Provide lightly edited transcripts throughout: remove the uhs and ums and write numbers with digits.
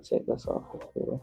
take us off of here.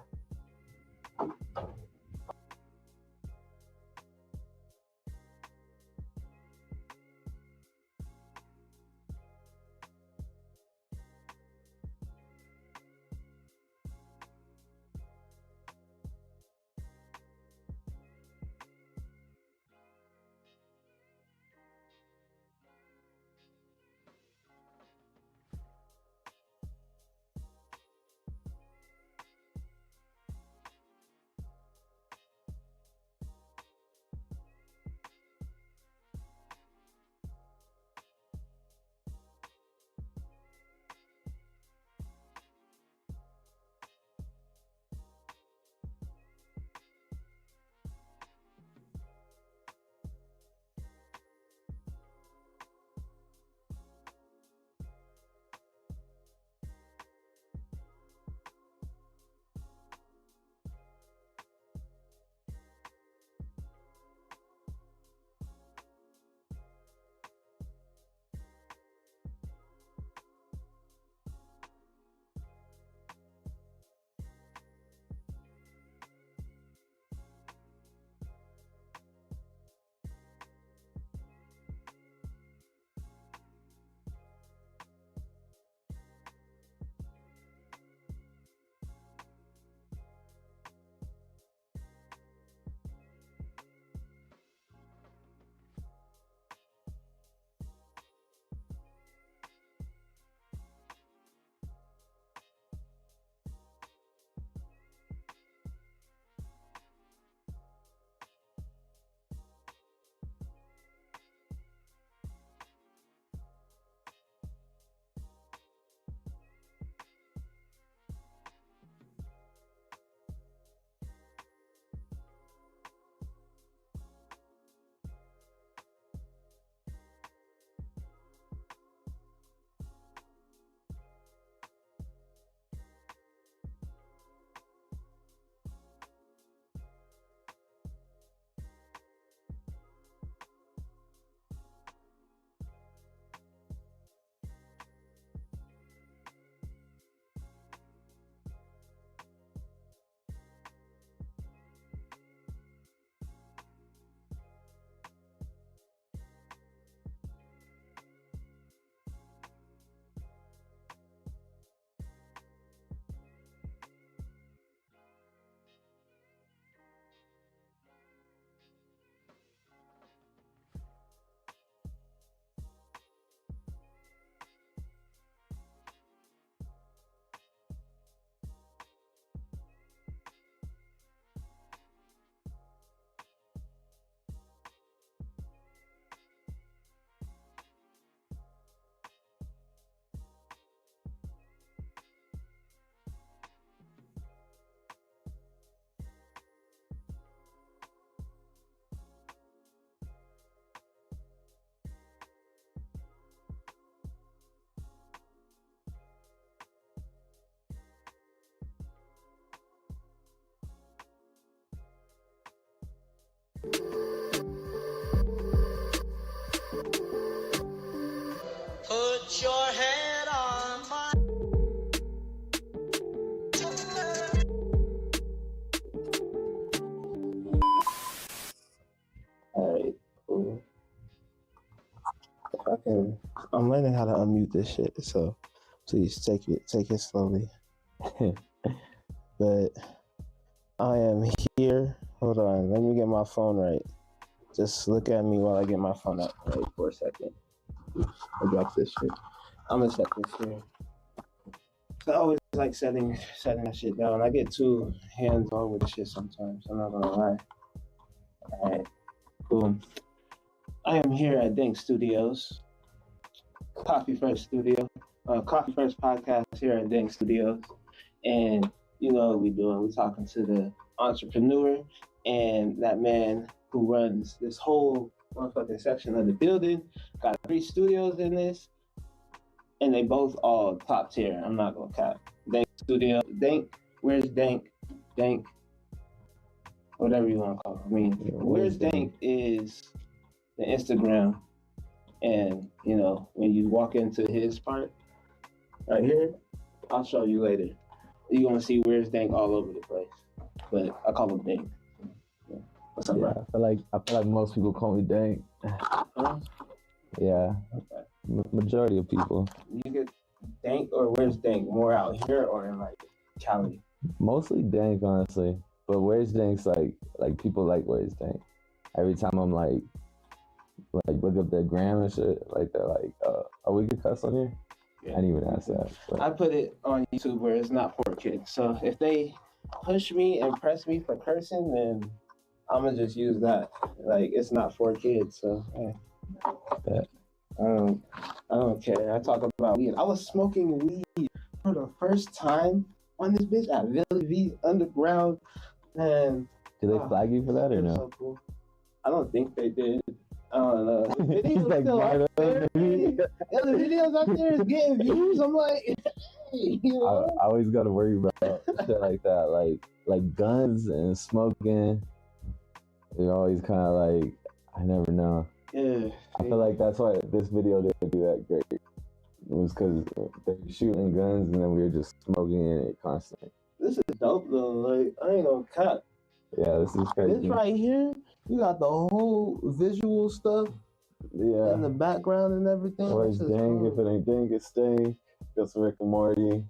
Put your head on my Alright, cool. I'm learning how to unmute this shit, so please take it slowly. But I am here. Hold on, let me get my phone right. Just look at me while I get my phone up. Wait for a second. I dropped this shit. I'm gonna set this here. I always like setting that shit down. I get too hands on with shit sometimes. I'm not gonna lie. Alright, cool. I am here at D.A.N.K Studios, Coffee First podcast here at D.A.N.K Studios, and you know what we're doing. We're talking to the entrepreneur and that man who runs this whole motherfucking section of the building. Got 3 studios in this, and they both all top tier. I'm not gonna cap. D.A.N.K Studio, D.A.N.K. Where's D.A.N.K? D.A.N.K, whatever you want to call it. I mean, where's D.A.N.K is the Instagram, and you know when you walk into his part right here, I'll show you later. you're gonna see Where's D.A.N.K all over the place. But I call him D.A.N.K. Yeah. What's up, Yeah, bro? I feel like most people call me D.A.N.K. Huh? Yeah, Okay. majority of people. You get D.A.N.K or Where's D.A.N.K more out here or in like Cali? Mostly D.A.N.K, honestly. But Where's D.A.N.K's like people like Where's D.A.N.K. Every time I'm like look up their gram and shit, like they're like, oh, we could cuss on here? Yeah. I didn't even ask that. But I put it on YouTube where it's not for kids. So if they push me and press me for cursing, then I'm gonna just use that. Like it's not for kids. So hey. Yeah. I don't care. I talk about weed. I was smoking weed for the first time on this bitch at Village V Underground. And do they flag you for that or no? So cool. I don't think they did. I don't know. The video's He's like, still out there. Yeah, the videos out there is getting views. I'm like, hey, you know? I always got to worry about shit like that, like guns and smoking. You're always kind of like, I never know. Yeah. I feel like that's why this video didn't do that great. It was because they were shooting guns and then we were just smoking it constantly. This is dope though. Like I ain't gonna cut. Yeah, this is crazy. This right here, you got the whole visual stuff. Yeah. In the background and everything. Where's D.A.N.K? If it ain't D.A.N.K, it's D.A.N.K. Got some Rick and Morty,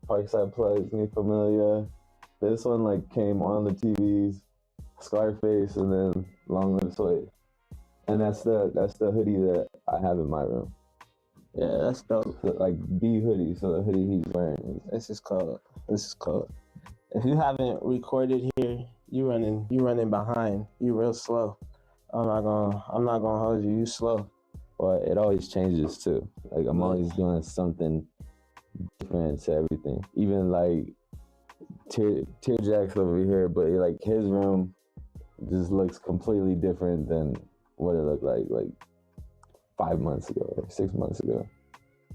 Parkside Plugs, Mi Familia. This one like came on the TVs, Scarface, and then Long Live Sway. And that's the hoodie that I have in my room. Yeah, that's dope. So, like B hoodie, so the hoodie he's wearing. This is cold. If you haven't recorded here, you running behind. You real slow. I'm not gonna hold you. You slow. Well, it always changes too. Like I'm always doing something different to everything. Even like Tearjack's over here, but like his room just looks completely different than what it looked like 5 months ago or 6 months ago.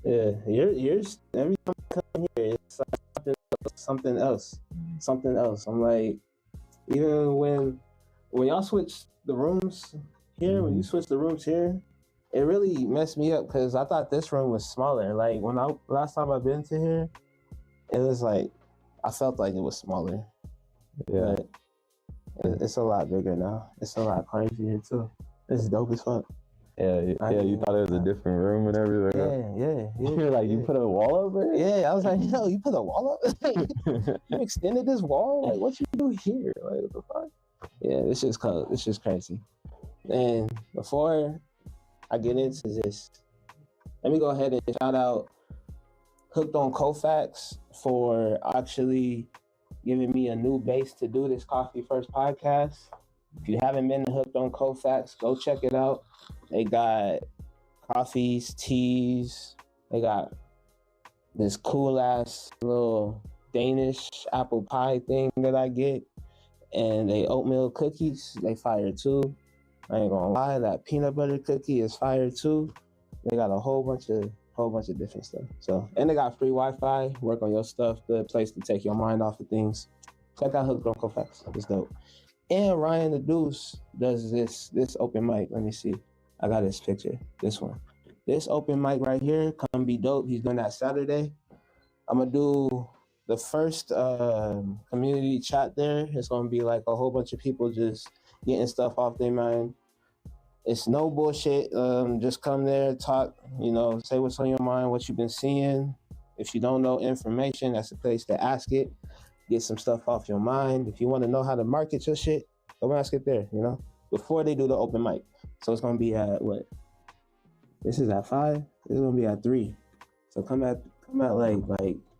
Yeah, yours every time I come here, it's like something else. I'm like, even when y'all switch the rooms here, when you switch the rooms here, it really messed me up because I thought this room was smaller. Like when last time I've been to here, it was like I felt like it was smaller. Yeah, but it's a lot bigger now. It's a lot crazier too. It's dope as fuck. Yeah. You thought it was a different room and everything. Yeah. You're like, you put a wall over it? Yeah, I was like, yo, you put a wall up? You extended this wall? Like, what you do here? Like, what the fuck? Yeah, this is cool. This is crazy. And before I get into this, let me go ahead and shout out Hooked on Kofax for actually giving me a new base to do this Coffee First podcast. If you haven't been to Hooked on Kofax, go check it out. They got coffees, teas. They got this cool ass little Danish apple pie thing that I get. And they oatmeal cookies, they fire too. I ain't gonna lie, that peanut butter cookie is fire too. They got a whole bunch of different stuff. So, and they got free Wi-Fi. Work on your stuff. Good place to take your mind off of things. Check out Hooked on Kofax. It's dope. And Ryan the Deuce does this open mic. Let me see. I got his picture. This one. This open mic right here. Come be dope. He's doing that Saturday. I'm gonna do the first community chat there. It's gonna be like a whole bunch of people just getting stuff off their mind. It's no bullshit. Just come there, talk, say what's on your mind, what you've been seeing. If you don't know information, that's the place to ask it. Get some stuff off your mind. If you want to know how to market your shit, go ask it there, before they do the open mic. So it's going to be at what? This is at 5. This is going to be at 3. So come at like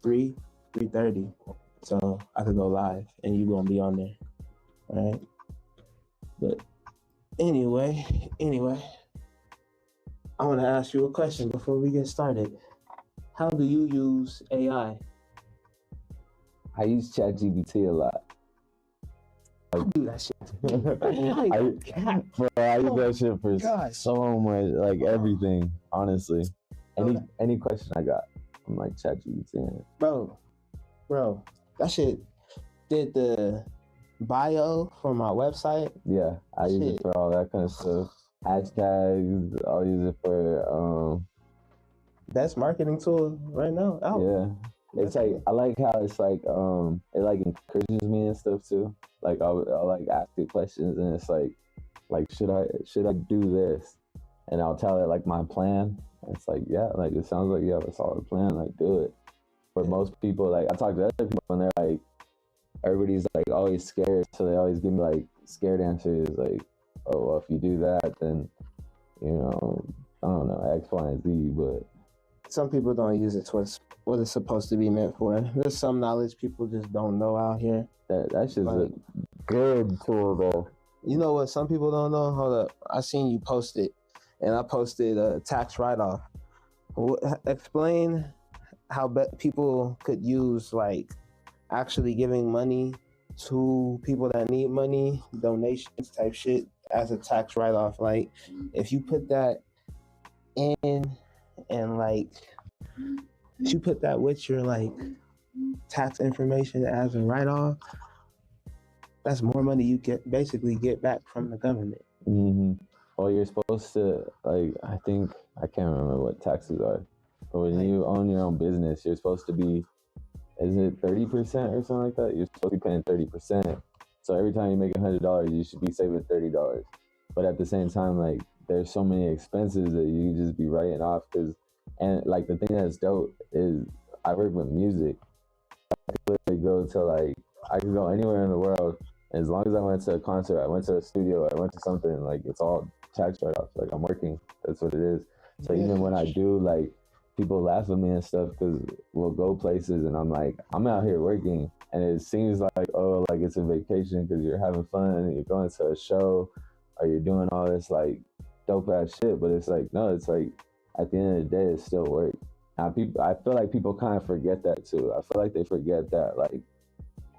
3:30. So I could go live and you going to be on there. All right? But Anyway, I want to ask you a question before we get started. How do you use AI? I use ChatGPT a lot. I do that shit. I use that shit for so much, like everything, honestly. Any question I got, I'm like ChatGPT. Bro, that shit did the bio for my website. Yeah, I use it for all that kind of stuff. Hashtags, I'll use it for best marketing tool right now. Yeah, It's like I like how it's like it like encourages me and stuff too. Like I'll like ask it questions and it's like should I do this? And I'll tell it like my plan. It's like yeah, like it sounds like you have a solid plan. Like do it. For most people, like I talk to other people and they're like everybody's like always scared, so they always give me like scared answers. Like oh well, if you do that, then you know I don't know X, Y, and Z, but some people don't use it to what it's supposed to be meant for. There's some knowledge people just don't know out here. That's just like, a good tool though. You know what some people don't know? Hold up. I seen you post it, and I posted a tax write-off. Explain how people could use like actually giving money to people that need money, donations type shit as a tax write-off. Like if you put that in and like if you put that with your like tax information as a write-off, that's more money you basically get back from the government. Mm-hmm. Well, you're supposed to like I can't remember what taxes are, but when you own your own business, you're supposed to be, is it 30% or something like that? You're supposed to be paying 30%. So every time you make $100, you should be saving $30. But at the same time, like there's so many expenses that you just be writing off and like the thing that's dope is I work with music. I could literally go to like I could go anywhere in the world. As long as I went to a concert, I went to a studio, I went to something, like it's all tax write-offs. Like I'm working, that's what it is. So even when I do, like people laugh at me and stuff because we'll go places and I'm like, I'm out here working and it seems like, oh, like it's a vacation because you're having fun and you're going to a show or you're doing all this like dope ass shit. But it's like, no, it's like at the end of the day, it's still work. Now, I feel like people kind of forget that too. I feel like they forget that like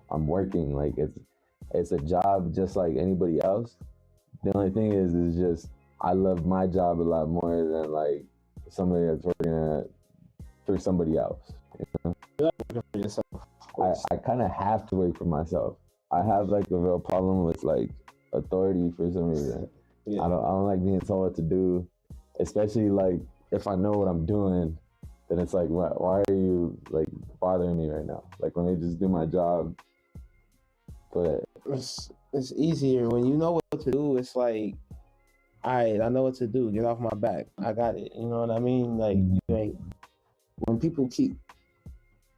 I'm working, like it's a job just like anybody else. The only thing is just I love my job a lot more than like somebody that's working for somebody else. You know? You're working for yourself. I kind of have to work for myself. I have like a real problem with like authority for some reason. Yeah. I don't like being told what to do, especially like if I know what I'm doing. Then it's like, why are you like bothering me right now? Like let me just do my job. But it's easier when you know what to do. It's like, all right, I know what to do. Get off my back. I got it. You know what I mean? Like, when people keep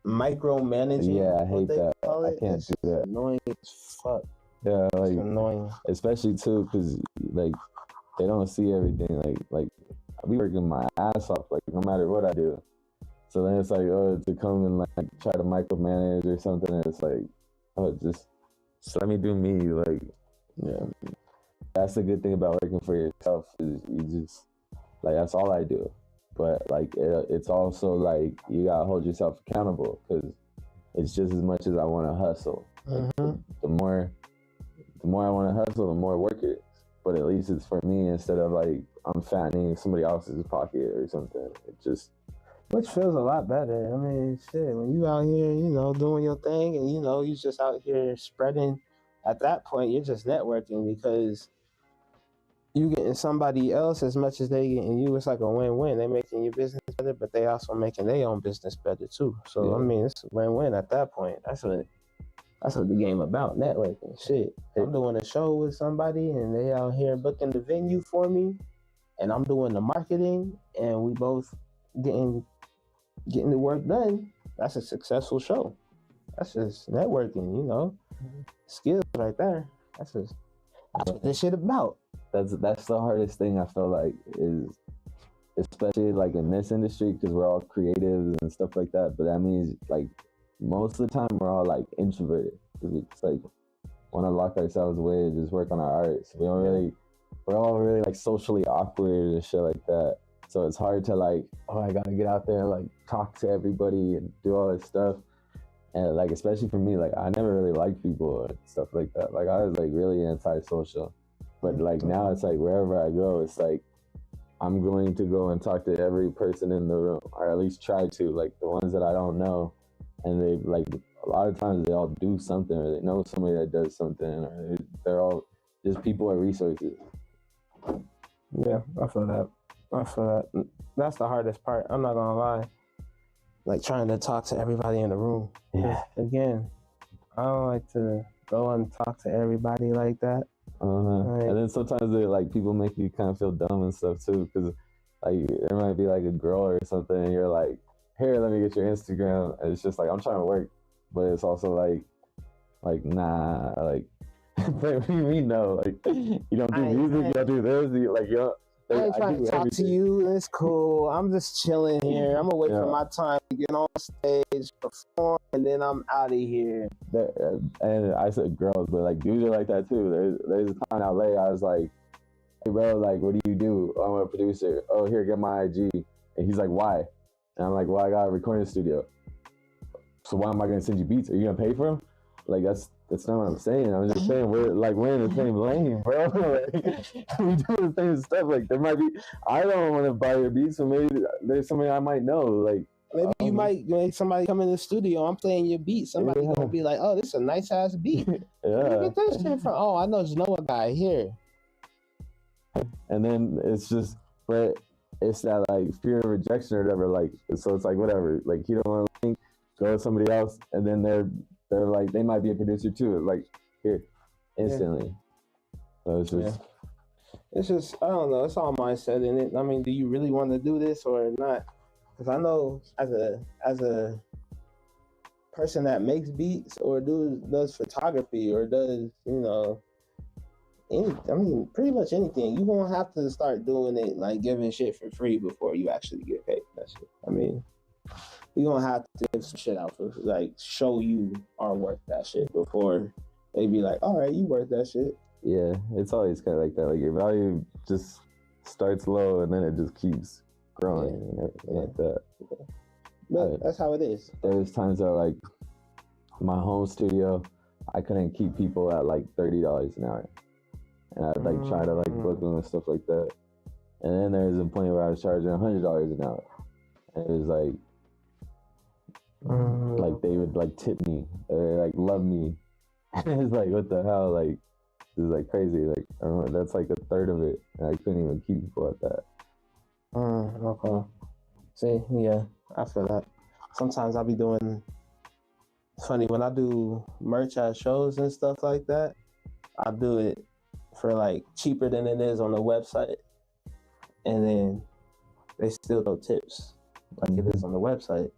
micromanaging, yeah, I hate that. I can't do that. Annoying as fuck. Yeah, like it's annoying, especially too, because like they don't see everything. Like I be working my ass off, like no matter what I do. So then it's like, oh, to come and like try to micromanage or something. And it's like, oh, just let me do me. Like, yeah, that's the good thing about working for yourself is you just like that's all I do. But like it's also like you gotta hold yourself accountable because it's just as much as I want to hustle. Like, the more I want to hustle, the more work it is. But at least it's for me instead of like I'm fattening somebody else's pocket or something. It just which feels a lot better. I mean, shit, when you out here, you know, doing your thing and, you know, you just out here spreading, at that point, you're just networking because you getting somebody else as much as they getting you. It's like a win-win. They making your business better, but they also making their own business better too. So, yeah. I mean, it's a win-win at that point. That's what the game about, networking. Shit, I'm doing a show with somebody and they out here booking the venue for me and I'm doing the marketing and we both getting the work done. That's a successful show. That's just networking, you know. Skills right there. That's what this shit about. That's the hardest thing I feel like is, especially like in this industry, because we're all creatives and stuff like that. But that means like most of the time we're all like introverted. It's like want to lock ourselves away and just work on our art. So we're all really like socially awkward and shit like that. So it's hard to like, oh, I gotta get out there and like talk to everybody and do all this stuff. And like, especially for me, like I never really liked people and stuff like that. Like I was like really antisocial. But like now it's like wherever I go, it's like I'm going to go and talk to every person in the room, or at least try to, like the ones that I don't know. And they like a lot of times they all do something, or they know somebody that does something, or they're all just people or resources. Yeah, I feel that. That's the hardest part. I'm not gonna lie. like trying to talk to everybody in the room. Yeah. Again, I don't like to go and talk to everybody like that. Like, and then sometimes they like people make you kind of feel dumb and stuff too, because like there might be like a girl or something, and you're like, here, let me get your Instagram, and it's just like I'm trying to work, but it's also like nah, like we know, like you don't do music, you don't do this, I ain't trying to talk to you. It's cool. I'm just chilling here. I'm gonna wait for my time to get on stage, perform, and then I'm out of here. And I said girls, but like dudes are like that too. There's a time in LA I was like, hey bro, like what do you do? Oh, I'm a producer. Oh, here, get my IG. And he's like, why? And I'm like, well, I got a recording studio. So why am I gonna send you beats? Are you gonna pay for them? Like that's not what I'm saying. I'm just saying we're in the same lane, bro. Like, we do the same stuff. Like there might be, I don't want to buy your beats, so maybe there's somebody I might know. Like maybe you might make somebody come in the studio. I'm playing your beat. Somebody gonna be like, "Oh, this is a nice ass beat. Where you get this shit from? Oh, I know Genoa guy here." And then it's just, but it's that like fear of rejection or whatever. Like so, it's like whatever. Like you don't want to link, go to somebody else, and then they're like they might be a producer too. Like here, instantly. So it's just I don't know. It's all mindset in it. I mean, do you really want to do this or not? Because I know as a person that makes beats or does photography or does pretty much anything, you won't have to start doing it like giving shit for free before you actually get paid. That shit. I mean, you gonna have to give some shit out for like show you are worth that shit before they be like, all right, you worth that shit. Yeah, it's always kind of like that. Like your value just starts low and then it just keeps growing and everything like that. Yeah. But that's how it is. There was times that like my home studio, I couldn't keep people at like $30 an hour, and I'd like try to like book them and stuff like that. And then there was a point where I was charging $100 an hour, and it was like they would like tip me, or like love me. It's like what the hell, like this is like crazy. Like I remember that's like a third of it, and I couldn't even keep people at that. Okay. See, yeah, I feel that. Sometimes I'll be doing. It's funny when I do merch at shows and stuff like that. I do it for like cheaper than it is on the website, and then they still go tips like it is on the website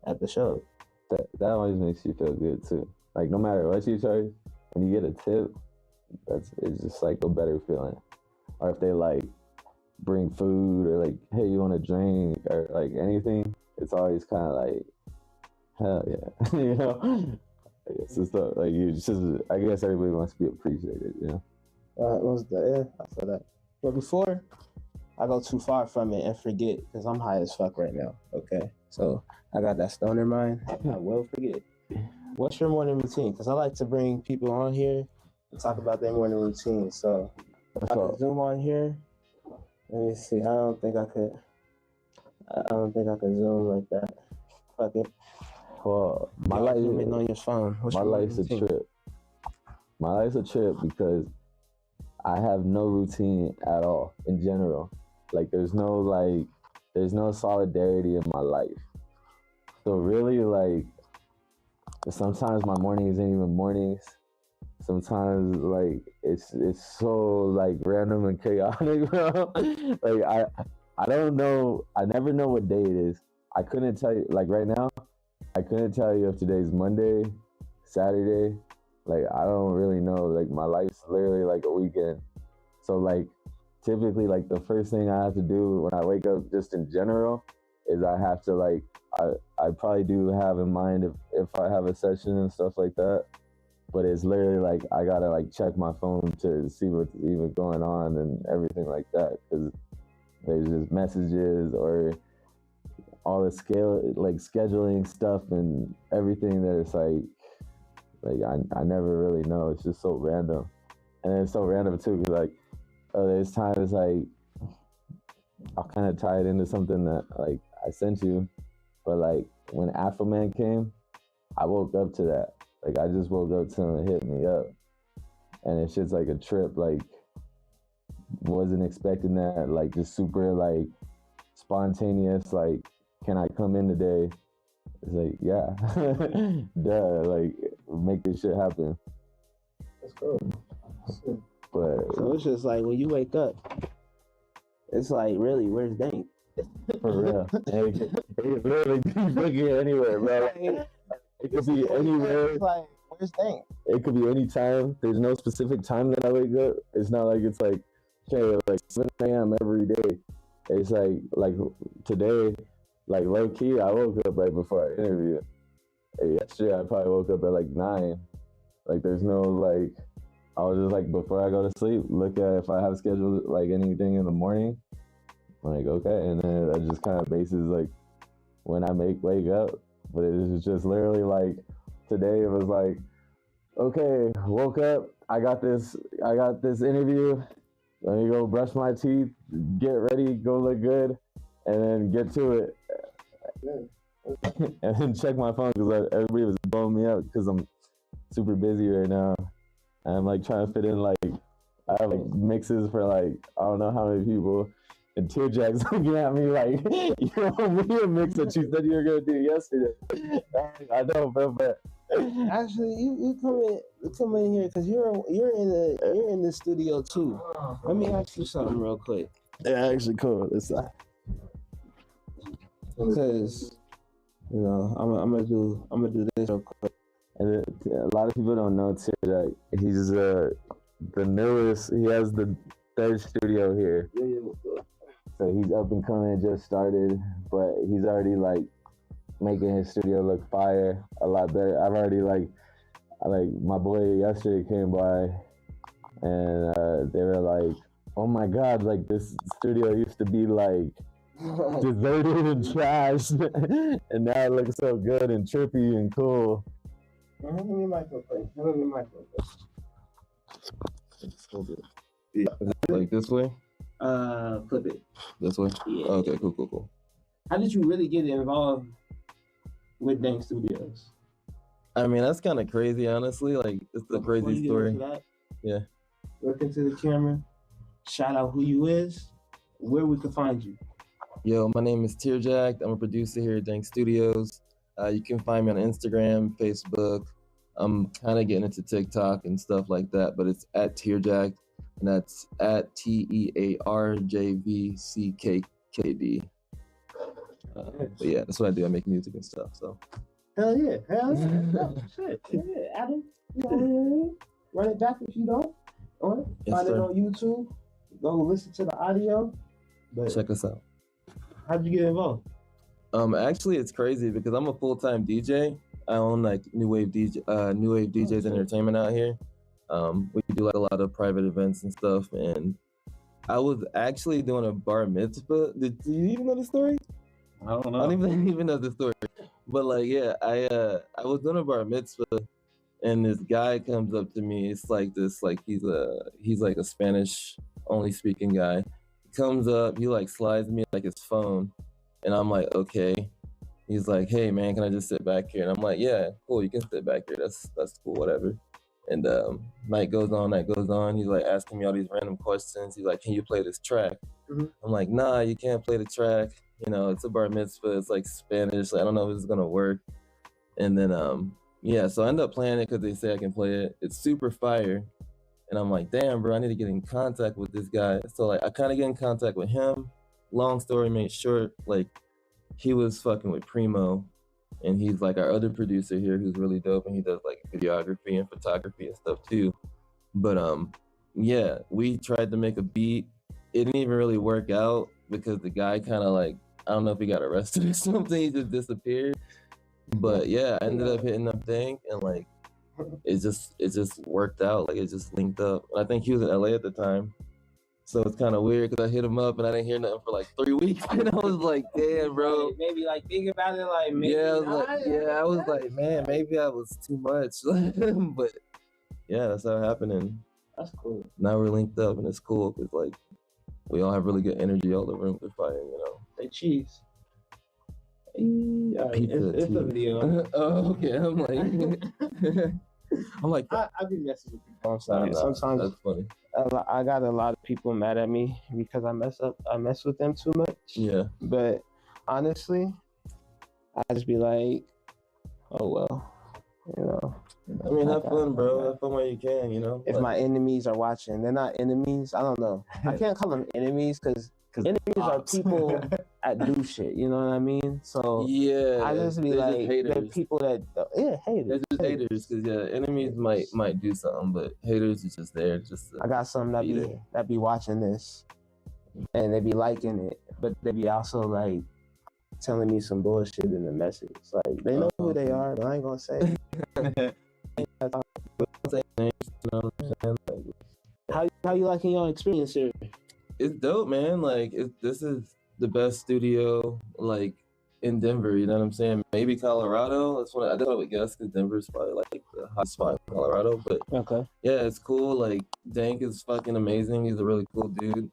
at the show. That always makes you feel good too. Like no matter what you charge, when you get a tip, it's just like a better feeling. Or if they like bring food or like, hey, you want a drink or like anything, it's always kind of like, hell yeah, you know. It's just like you just. I guess everybody wants to be appreciated, you know. I feel that. But before I go too far from it and forget, because I'm high as fuck right now. Okay, so I got that stoner mind. I will forget. What's your morning routine? Because I like to bring people on here and talk about their morning routine. So if I could zoom on here. Let me see. I don't think I could zoom like that. Fuck it. Well, my life on your phone. My life's a trip. My life's a trip because I have no routine at all in general. Like there's no solidarity in my life. So really, like sometimes my mornings ain't even mornings. Sometimes like it's so like random and chaotic, bro. Like I don't know. I never know what day it is. I couldn't tell you. Like right now, I couldn't tell you if today's Monday, Saturday. Like I don't really know. Like my life's literally like a weekend. So like typically like the first thing I have to do when I wake up, just in general, is I have to like I probably do have in mind if I have a session and stuff like that. But it's literally like I gotta like check my phone to see what's even going on and everything like that, because there's just messages or all the scheduling stuff and everything that it's like I never really know. It's just so random, and it's so random too because like there's times like I'll kind of tie it into something that like I sent you, but like when Afro Man came, I woke up to that. Like I just woke up to him and hit me up, and it's just like a trip. Like wasn't expecting that. Like just super like spontaneous. Like, can I come in today? It's like, yeah, duh, like make this shit happen. That's cool. But So it's just like when you wake up, it's like, really, where's D.A.N.K? for real, it could literally be fucking anywhere, bro. It could be anywhere. It's like, where's D.A.N.K? It could be any time. There's no specific time that I wake up. It's not like it's like, okay, like 7 a.m. every day. It's like today, like low key, I woke up right before I interviewed. Yesterday, I probably woke up at like 9. Like there's no like, I was just like before I go to sleep, look at if I have scheduled like anything in the morning. I'm like, okay, and then I just kind of bases like when I wake up. But it was just literally like today it was like, okay, woke up, I got this interview. Let me go brush my teeth, get ready, go look good, and then get to it. And then check my phone because everybody was blowing me up because I'm super busy right now. And I'm like trying to fit in like, I have like mixes for like, I don't know how many people. And Tearjack's looking at me like, you owe me a mix that you said you were going to do yesterday. I know, but Actually, you come in here because you're in the studio too. Let me ask you something real quick. yeah, actually cool. It's Because I'm gonna do this real quick. and a lot of people don't know Tearjack. He's the newest. He has the 3rd studio here. So he's up and coming, just started, but he's already like making his studio look fire, a lot better. I've already like my boy yesterday came by, and they were like, "Oh my God, like this studio used to be like deserted and trashed, and now it looks so good and trippy and cool." Give me a microphone. Yeah. Like this way? Flip it. This way? Yeah. Okay, cool. How did you really get involved with D.A.N.K Studios? I mean, that's kind of crazy, honestly. Like, it's a crazy story. Yeah. Look into the camera. Shout out who you is, where we can find you. Yo, my name is Tearjack. I'm a producer here at D.A.N.K Studios. You can find me on Instagram, Facebook. I'm kind of getting into TikTok and stuff like that, but it's at Tearjack, and that's at TEARJVCKKD. But yeah, that's what I do. I make music and stuff. So. Hell yeah. Oh, shit. Yeah. Adam, run it back if you don't. Yes, find sir. it on YouTube. Go listen to the audio. But check us out. How'd you get involved? Actually, it's crazy because I'm a full-time DJ. I own like New Wave DJs and Entertainment out here. We do like a lot of private events and stuff. And I was actually doing a bar mitzvah. Do you even know the story? I don't know. I don't even know the story. But like, yeah, I was doing a bar mitzvah, and this guy comes up to me. It's like this, like he's like a Spanish only speaking guy. He comes up, he like slides me like his phone, and I'm like, okay. He's like, hey man, can I just sit back here? And I'm like, yeah, cool, you can sit back here. That's cool, whatever. And night goes on. He's like asking me all these random questions. He's like, can you play this track? Mm-hmm. I'm like, nah, you can't play the track. You know, it's a bar mitzvah. It's like Spanish. I don't know if it's gonna work. And then yeah, so I end up playing it because they say I can play it. It's super fire. And I'm like, damn, bro, I need to get in contact with this guy. So like, I kind of get in contact with him. Long story made short, like he was fucking with Primo, and he's like our other producer here who's really dope, and he does like videography and photography and stuff too. But yeah, we tried to make a beat. It didn't even really work out because the guy kind of like, I don't know if he got arrested or something. He just disappeared. But yeah, I ended up hitting up D.A.N.K, and like it just worked out. Like it just linked up. And I think he was in LA at the time. So it's kind of weird because I hit him up and I didn't hear nothing for like 3 weeks. And I was like, damn, bro. Maybe like think about it like maybe. Yeah, I was like, man, maybe I was too much. But yeah, that's how it happened. And that's cool. Now we're linked up and it's cool because like we all have really good energy. All the rooms are fire, you know. Hey, cheese. Pizza. It's a video. Oh, okay. I'm like, I be messing with people. I'm sorry. Sometimes that's funny. I got a lot of people mad at me because I mess with them too much. Yeah. But honestly, I just be like, oh well, you know. I mean, have fun, bro. Have fun while you can, you know. If Like, my enemies are watching, they're not enemies. I don't know. I can't call them enemies because enemies are people that do shit. You know what I mean? So yeah, I just be they're like, just they're haters. people that haters. They're just haters because enemies might do something, but haters is just there. Just I got some that be watching this, and they be liking it, but they be also like telling me some bullshit in the message. Like they know who they are, but I ain't gonna say. How you liking your experience here? It's dope, man. Like this is the best studio like in Denver. You know what I'm saying? Maybe Colorado. That's what I would guess because Denver's probably like the hot spot in Colorado. But Okay. yeah, it's cool. Like D.A.N.K is fucking amazing. He's a really cool dude.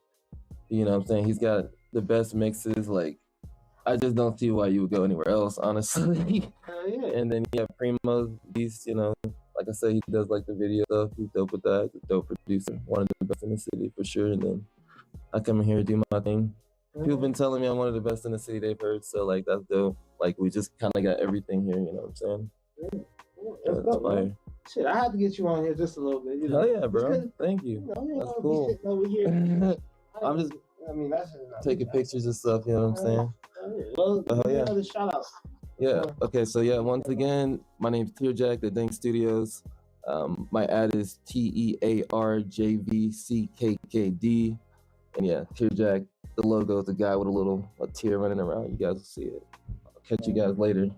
You know what I'm saying? He's got the best mixes. Like I just don't see why you would go anywhere else, honestly. Yeah. And then you have Primo's Beast, you know. Like I said, he does like the video stuff. He's dope with that. He's a dope producer. One of the best in the city for sure. And then I come in here and do my thing. People been telling me I'm one of the best in the city they've heard, so like that's dope. Like we just kind of got everything here, you know what I'm saying? That's dope, man. Shit, I had to get you on here just a little bit. You know? Hell yeah, bro. Thank you. That's cool. Over here. I'm just that's taking pictures and stuff, you know what I'm saying? Well, yeah. Another shout out. Yeah. Okay. So yeah, once again, my name's Tearjack, the D.A.N.K Studios. My ad is TEARJVCKKD, and yeah, Tearjack. The logo is a guy with a tear running around. You guys will see it. I'll catch you guys later.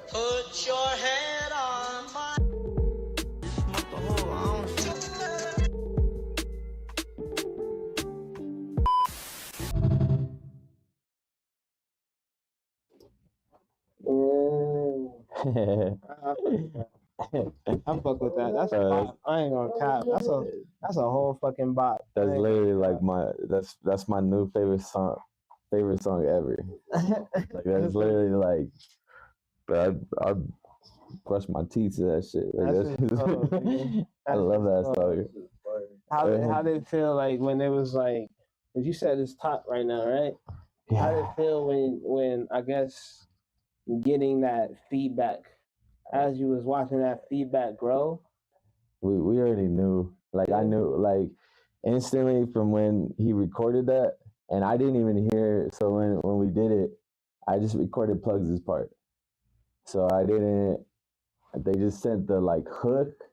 Put your head on my. I fuck with that. That's a bop. I ain't gonna cap. That's a whole fucking bop. That's literally like that's my new favorite song ever. Like that's literally like, bro, I brush my teeth to that shit. Like, I love that song. How did it feel like when it was like, as you said, it's top right now, right? Yeah. How did it feel when I guess getting that feedback as you was watching that feedback grow? We already knew. Like I knew like instantly from when he recorded that, and I didn't even hear. So when we did it, I just recorded Plugs' part. So I didn't. They just sent the like hook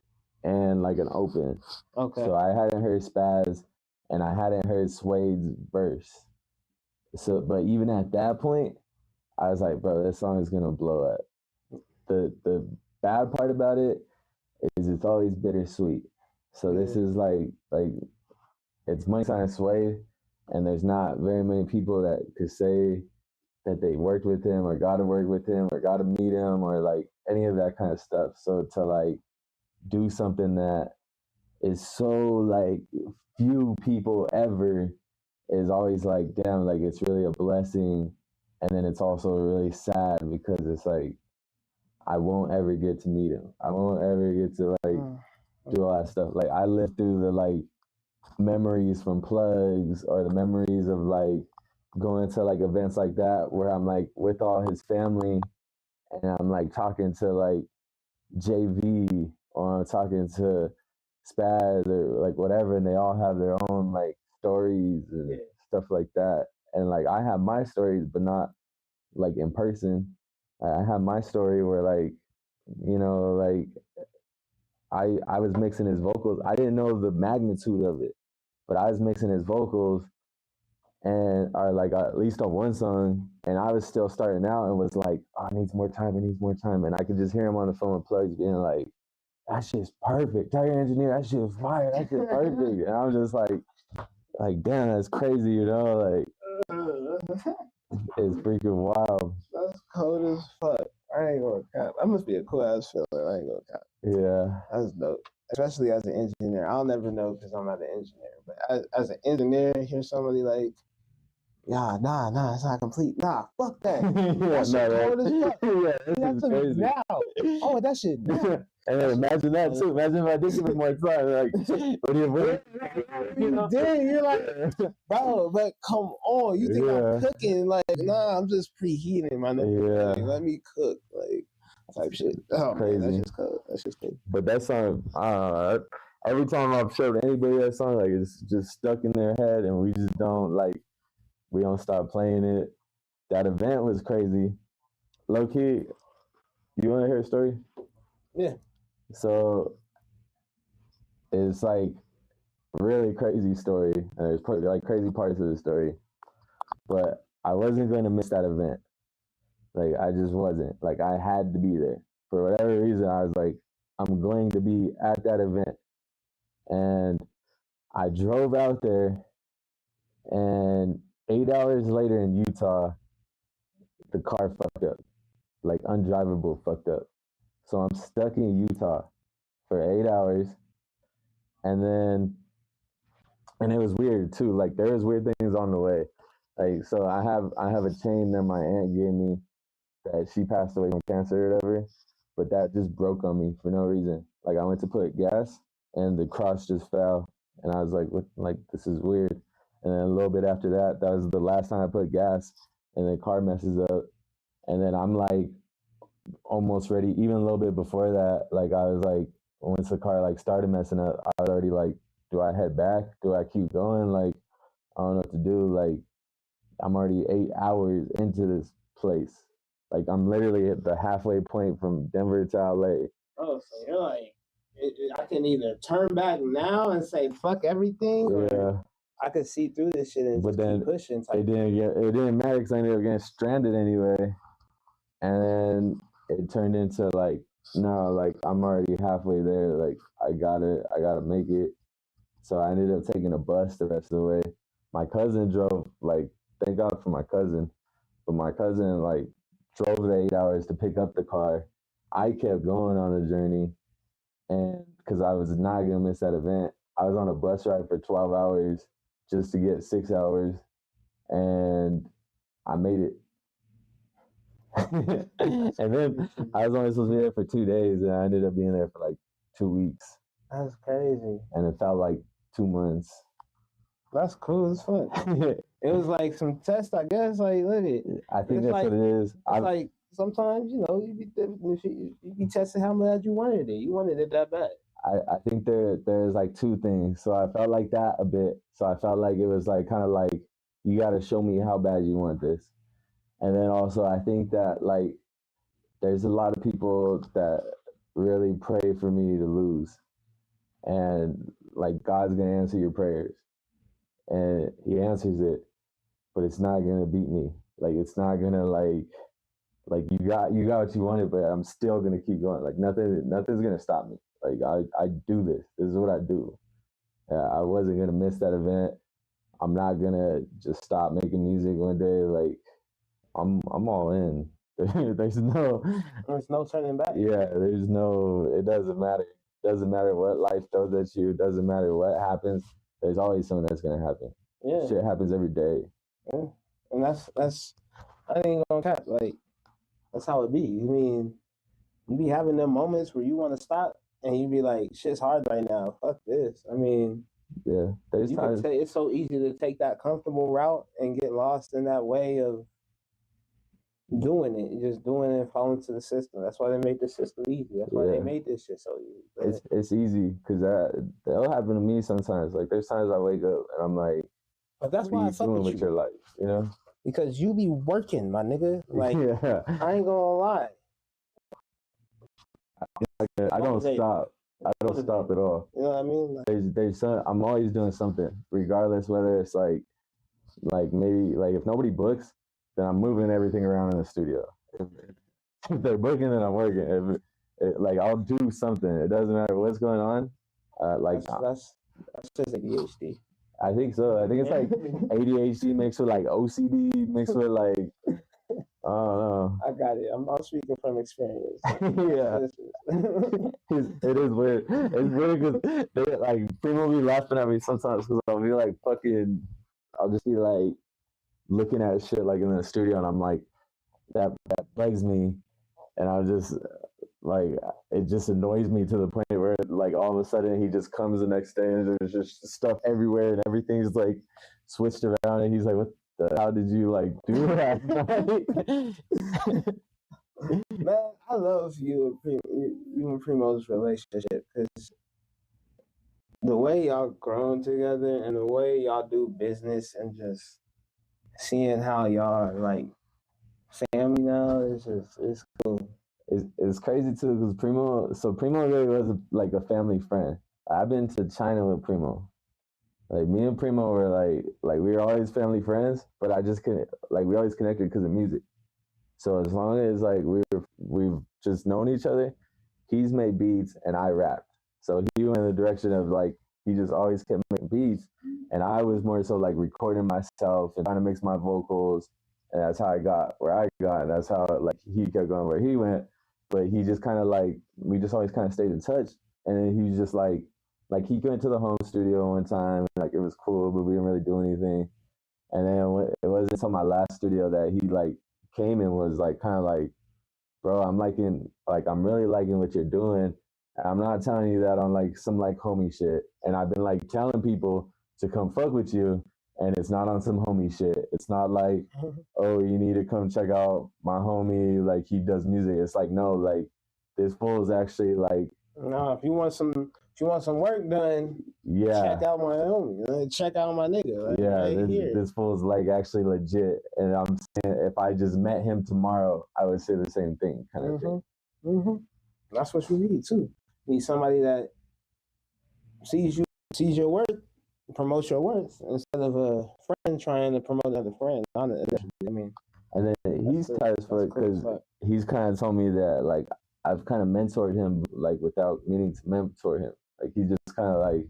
and like an open. Okay. So I hadn't heard Spaz, and I hadn't heard Suede's verse. So, but even at that point, I was like, bro, this song is gonna blow up. The bad part about it is it's always bittersweet. So this is like it's Money Sign Suede, and there's not very many people that could say that they worked with him or got to work with him or got to meet him or like any of that kind of stuff. So to like do something that is so like few people ever is always like, damn, like it's really a blessing. And then it's also really sad because it's like, I won't ever get to meet him. I won't ever get to like do all that stuff. Like I lived through the like memories from Plugs or the memories of like going to like events like that where I'm like with all his family and I'm like talking to like JV or I'm talking to Spaz or like whatever, and they all have their own like stories and stuff like that. And like I have my stories, but not like in person. I have my story where like, you know, like I was mixing his vocals. I didn't know the magnitude of it, but I was mixing his vocals and or like at least on one song, and I was still starting out and was like, oh, I need more time, and I could just hear him on the phone with Plugs being like, that shit's perfect. Tell your engineer that shit's fire, that shit's perfect. And I was just like damn, that's crazy, you know, like it's freaking wild. That's cold as fuck. I ain't gonna cap. That must be a cool ass feeling. I ain't gonna cap. Yeah, that's dope. Especially as an engineer. I'll never know because I'm not an engineer. But as an engineer, hear somebody like nah, it's not complete. Nah, fuck that. Yeah, That shit cold as fuck. Yeah, this That's is crazy. now. Oh, that shit now. And then imagine that too. Imagine if I did give it more time. Like, what do You did. You're like, bro, but come on. You think I'm cooking? Like, nah, I'm just preheating, my nigga. Yeah. Like, let me cook. Like, type shit. Oh, crazy. Man, that's just cool. That's just cool. But that song, every time I've showed anybody that song, like, it's just stuck in their head, and we just don't, like, we don't stop playing it. That event was crazy. Low key, you want to hear a story? Yeah. So it's like really crazy story, and there's like crazy parts of the story. But I wasn't going to miss that event. Like, I just wasn't. Like, I had to be there. For whatever reason, I was like, I'm going to be at that event. And I drove out there, and 8 hours later in Utah, the car fucked up. Like, undrivable fucked up. So I'm stuck in Utah for 8 hours. And it was weird too. Like, there was weird things on the way. Like, so I have a chain that my aunt gave me that she passed away from cancer or whatever, but that just broke on me for no reason. Like, I went to put gas and the cross just fell, and I was like, "What? Like, this is weird." And then a little bit after that, that was the last time I put gas, and the car messes up, and then I'm like almost ready. Even a little bit before that, like, I was like, once the car like started messing up, I was already like, do I head back? Do I keep going? Like, I don't know what to do. Like, I'm already 8 hours into this place. Like, I'm literally at the halfway point from Denver to LA. Oh, so you're like, I can either turn back now and say fuck everything, or I could see through this shit and just keep pushing. It didn't matter because I ended up getting stranded anyway. And then it turned into like, no, like, I'm already halfway there. Like, I gotta make it. So I ended up taking a bus the rest of the way. My cousin drove, like, thank God for my cousin. But my cousin, like, drove the 8 hours to pick up the car. I kept going on the journey, and because I was not going to miss that event. I was on a bus ride for 12 hours just to get 6 hours, and I made it. And then I was only supposed to be there for 2 days, and I ended up being there for like 2 weeks. That's crazy. And it felt like 2 months. That's cool as fuck. It was like some test, I guess. Like, look at it. I think that's like, what it is. It's like sometimes, you know, you be testing how much you wanted it. You wanted it that bad. I think there's like two things. So I felt like that a bit. So I felt like it was like kind of like, you got to show me how bad you want this. And then also I think that, like, there's a lot of people that really pray for me to lose. And, like, God's going to answer your prayers. And he answers it, but it's not going to beat me. Like, it's not going to, like you got what you wanted, but I'm still going to keep going. Like, nothing's going to stop me. Like, I do this. This is what I do. I wasn't going to miss that event. I'm not going to just stop making music one day. Like, I'm all in. There's no turning back. Yeah, it doesn't matter. It doesn't matter what life throws at you. It doesn't matter what happens. There's always something that's going to happen. Yeah. Shit happens every day. Yeah. And that's, I ain't gonna cap. Like, that's how it be. I mean, you be having them moments where you want to stop and you be like, shit's hard right now. Fuck this. I mean, yeah. There's times. It's so easy to take that comfortable route and get lost in that way of doing it, just doing it and falling to the system. That's why they made the system easy. That's why they made this shit so easy. But it's easy because that'll happen to me sometimes. Like, there's times I wake up and I'm like, but that's why I fuck doing with with your life, you know? Because you be working, my nigga. Like, I ain't gonna lie. I don't stop. I don't stop at all. You know what I mean? Like, there's I'm always doing something, regardless whether it's like maybe like if nobody books, then I'm moving everything around in the studio. If they're booking, then I'm working. Like, I'll do something. It doesn't matter what's going on. Like, that's just ADHD. I think so. I think it's like ADHD mixed with like OCD mixed with like, I don't know. I got it. I'm speaking from experience. Yeah. It is weird. It's weird because like people be laughing at me sometimes because I'll be like I'll just be like, looking at shit like in the studio, and I'm like, that bugs me, and I just like it just annoys me to the point where like all of a sudden he just comes the next day and there's just stuff everywhere and everything's like switched around, and he's like, what the how did you like do that? Man, I love you and Primo's relationship because the way y'all grown together and the way y'all do business and just seeing how y'all are like family now is just it's cool. It's crazy too because Primo really was like a family friend. I've been to China with Primo. Like me and Primo were like we were always family friends, but I just couldn't like we always connected because of music. So as long as like we've just known each other, he's made beats and I rapped. So he went in the direction of like he just always kept making beats, and I was more so like recording myself and trying to mix my vocals, and that's how I got where I got. And that's how like he kept going where he went, but he just kind of like we just always kind of stayed in touch, and then he was just like he went to the home studio one time, and, like it was cool, but we didn't really do anything. And then it wasn't until my last studio that he like came and was like kind of like, bro, I'm really liking what you're doing. And I'm not telling you that on like some like homie shit. And I've been like telling people to come fuck with you, and it's not on some homie shit. It's not like, oh, you need to come check out my homie, like he does music. It's like, no, like this fool is actually like, no, if you want some work done, yeah, check out my homie. Check out my nigga. Like, yeah, right this fool's like actually legit. And I'm saying if I just met him tomorrow, I would say the same thing kind of thing. Mm-hmm. That's what you need too. You need somebody that sees your work, promotes your work instead of a friend trying to promote another friend. I mean, and then he's tight as fuck because he's kind of told me that like I've kind of mentored him like without meaning to mentor him. Like he just kind of like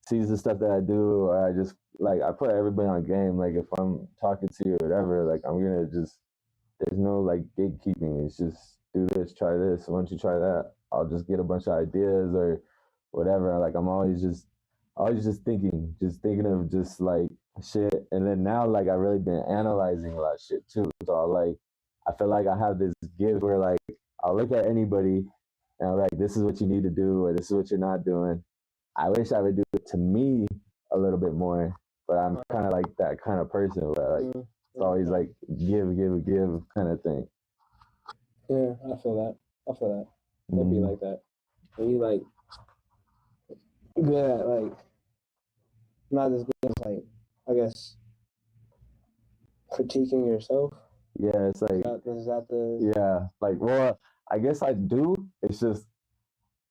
sees the stuff that I do, or I just like I put everybody on game. Like if I'm talking to you or whatever, like I'm gonna just there's no like gatekeeping. It's just do this, try this. Once you try that, I'll just get a bunch of ideas or whatever. Like I'm always just thinking of just like shit. And then now like I've really been analyzing a lot of shit too. So I feel like I have this gift where like I'll look at anybody and I'm like, this is what you need to do or this is what you're not doing. I wish I would do it to me a little bit more, but I'm kind of like that kind of person where like it's always like give kind of thing. Yeah, I feel that. It'd be like that. And you like good at like not as good as like I guess critiquing yourself. Yeah, it's like is that the yeah, like well, I guess I do. It's just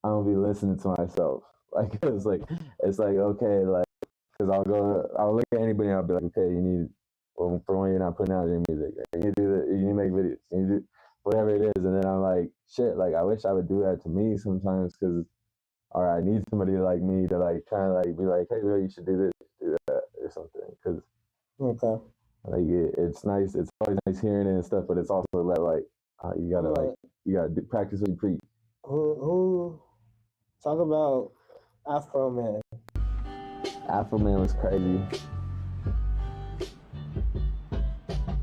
I don't be listening to myself. Like it's like okay, like because I'll look at anybody and I'll be like, okay, you need for one you're not putting out your music. You do that. You need to make videos. You do whatever it is, and then I'm like, shit. Like I wish I would do that to me sometimes because, or I need somebody like me to like kind of like be like, hey, bro, you should do this, do that, or something. Because okay. Like it's nice. It's always nice hearing it and stuff, but it's also that like you gotta practice what you preach. Who talk about Afro Man? Afro Man was crazy.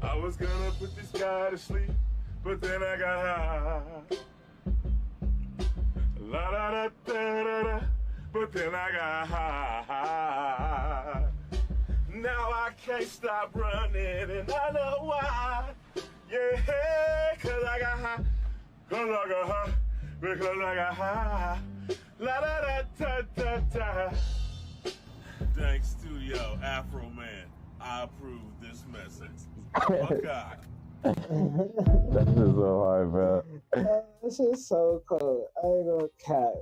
I was gonna put this guy to sleep, but then I got high. La da da da da da, but then I got high. Now I can't stop running, and I know why. Yeah, cause I got high, cause I got high, because I got high. La da da da da da. Thanks Studio Afro Man, I approve this message. Okay. That's just so hard, bro. This is so cool. I ain't gonna cat.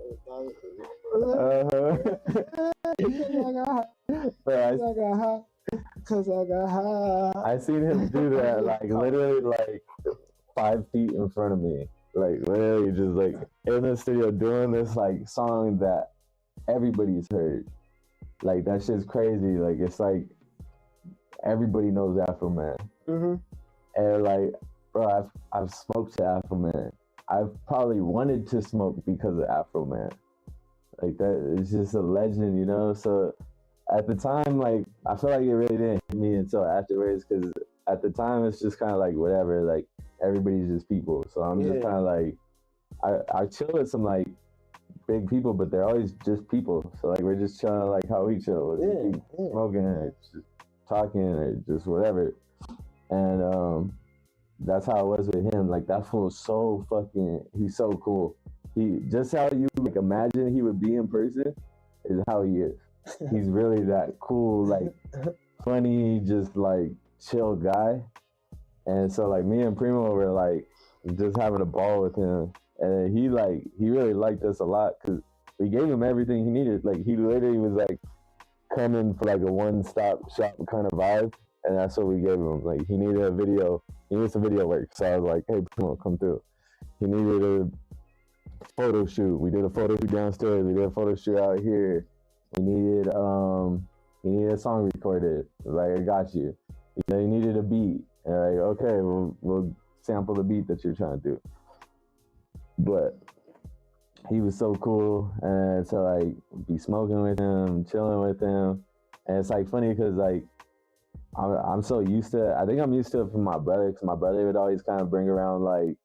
Cause I got high. I seen him do that, like literally, like 5 feet in front of me, like literally just like in the studio doing this like song that everybody's heard. Like that shit's crazy. Like it's like everybody knows Afro Man. Mm-hmm. And like, bro, I've smoked to Afro Man. I've probably wanted to smoke because of Afro Man. Like that is just a legend, you know? So at the time, like, I feel like it really didn't hit me until afterwards because at the time it's just kind of like whatever. Like everybody's just people. So I'm just kind of like I chill with some like big people, but they're always just people. So like we're just chilling like how we chill. Keep smoking or just talking or just whatever. And that's how it was with him. Like that fool is so fucking. He's so cool. He just how you like imagine he would be in person is how he is. He's really that cool, like funny, just like chill guy. And so like me and Primo were like just having a ball with him, and he really liked us a lot because we gave him everything he needed. Like he literally was like coming for like a one-stop shop kind of vibe, and that's what we gave him. Like he needed a video, he needed some video work, so I was like, hey Primo, come through. He needed a photo shoot. We did a photo shoot downstairs. We did a photo shoot out here. We needed a song recorded. Like I got you. He needed a beat. And like okay, we'll sample the beat that you're trying to do. But he was so cool, and so like be smoking with him, chilling with him, and it's like funny because like I'm so used to it. I think I'm used to it from my brother because my brother would always kind of bring around like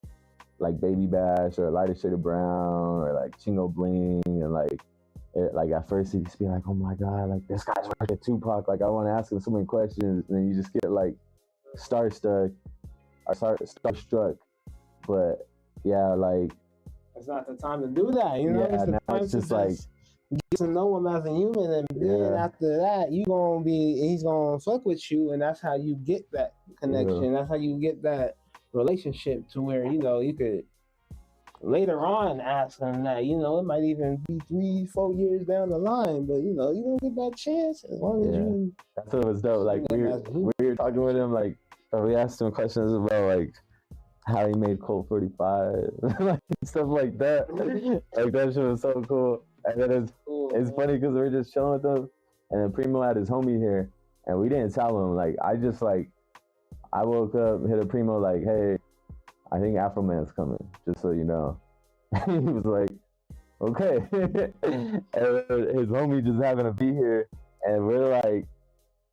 Baby Bash or Lighter Shade of Brown or like Chingo Bling, and like at first he just be like, oh my god, like this guy's working Tupac, like I want to ask him so many questions, and then you just get like starstruck. But yeah, like it's not the time to do that, you know. Yeah, it's the time it's just to like get to know him as a human, and then after that, he's gonna fuck with you, and that's how you get that connection. Yeah. That's how you get that relationship to where you could later on ask him that. It might even be 3-4 years down the line, but you don't get that chance as long as you. That's what was dope. Like we were talking with him, like we asked him questions about like how he made Colt 45, like stuff like that. Like that shit was so cool. And then it's funny because we're just chilling with him, and then Primo had his homie here, and we didn't tell him. Like I woke up, hit a Primo like, hey, I think Afro Man's coming, just so you know. He was like, okay. And his homie just happened to be here, and we're like,